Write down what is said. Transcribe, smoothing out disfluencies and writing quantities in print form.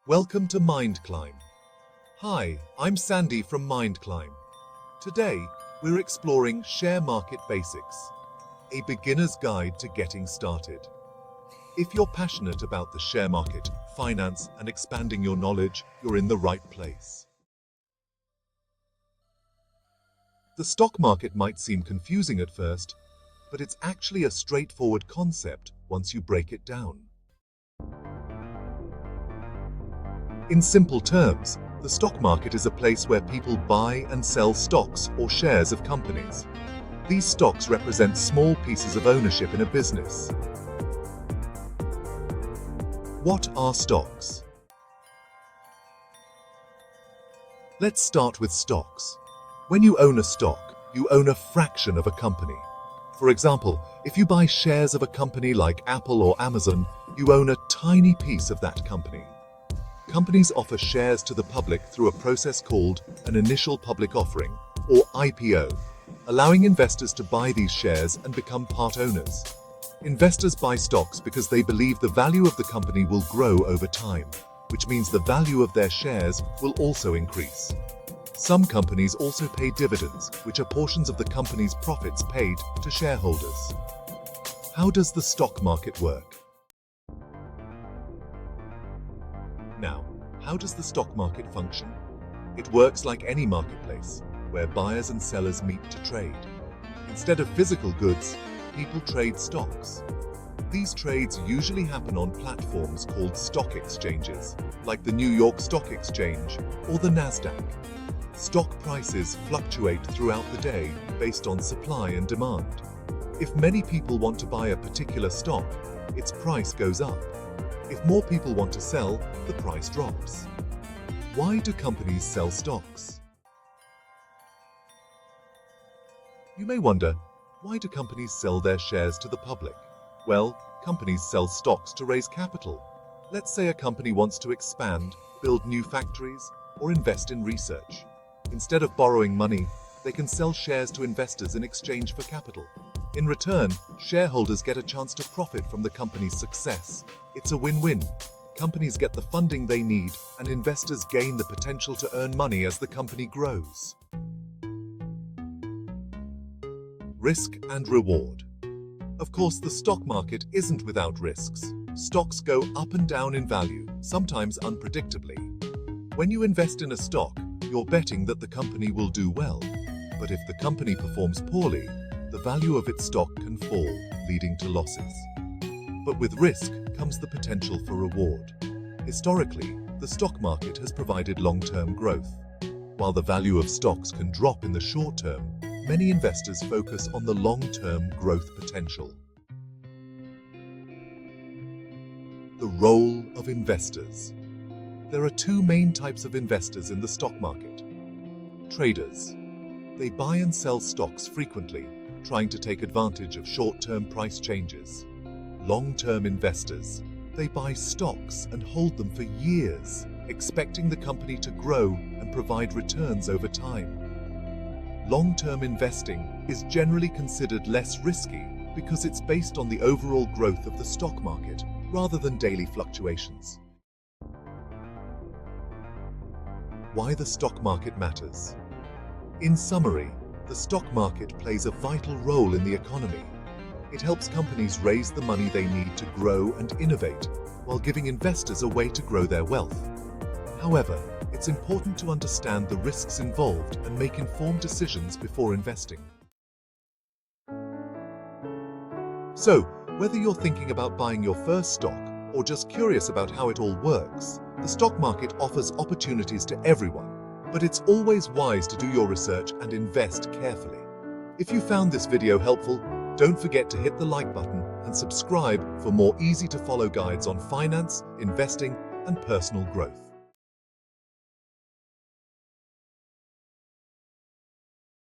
Welcome to MindClimb. Hi, I'm Sandy from MindClimb. Today, we're exploring share market basics, a beginner's guide to getting started. If you're passionate about the share market, finance, and expanding your knowledge, you're in the right place. The stock market might seem confusing at first, but it's actually a straightforward concept once you break it down. In simple terms, the stock market is a place where people buy and sell stocks or shares of companies. These stocks represent small pieces of ownership in a business. What are stocks? Let's start with stocks. When you own a stock, you own a fraction of a company. For example, if you buy shares of a company like Apple or Amazon, you own a tiny piece of that company. Companies offer shares to the public through a process called an initial public offering, or IPO, allowing investors to buy these shares and become part owners. Investors buy stocks because they believe the value of the company will grow over time, which means the value of their shares will also increase. Some companies also pay dividends, which are portions of the company's profits paid to shareholders. How does the stock market work? Now, how does the stock market function? It works like any marketplace, where buyers and sellers meet to trade. Instead of physical goods, people trade stocks. These trades usually happen on platforms called stock exchanges, like the New York Stock Exchange or the Nasdaq. Stock prices fluctuate throughout the day based on supply and demand. If many people want to buy a particular stock, its price goes up. If more people want to sell, the price drops. Why do companies sell stocks? You may wonder, why do companies sell their shares to the public? Well, companies sell stocks to raise capital. Let's say a company wants to expand, build new factories, or invest in research. Instead of borrowing money, they can sell shares to investors in exchange for capital. In return, shareholders get a chance to profit from the company's success. It's a win-win. Companies get the funding they need, and investors gain the potential to earn money as the company grows. Risk and reward. Of course, the stock market isn't without risks. Stocks go up and down in value, sometimes unpredictably. When you invest in a stock, you're betting that the company will do well. But if the company performs poorly, the value of its stock can fall, leading to losses. But with risk comes the potential for reward. Historically, the stock market has provided long-term growth. While the value of stocks can drop in the short term, many investors focus on the long-term growth potential. The role of investors. There are two main types of investors in the stock market. Traders. They buy and sell stocks frequently, trying to take advantage of short-term price changes. Long-term investors. They buy stocks and hold them for years, expecting the company to grow and provide returns over time. Long-term investing is generally considered less risky because it's based on the overall growth of the stock market rather than daily fluctuations. Why the stock market matters. In summary, the stock market plays a vital role in the economy. It helps companies raise the money they need to grow and innovate, while giving investors a way to grow their wealth. However, it's important to understand the risks involved and make informed decisions before investing. So, whether you're thinking about buying your first stock or just curious about how it all works, the stock market offers opportunities to everyone. But it's always wise to do your research and invest carefully. If you found this video helpful, don't forget to hit the like button and subscribe for more easy-to-follow guides on finance, investing, and personal growth.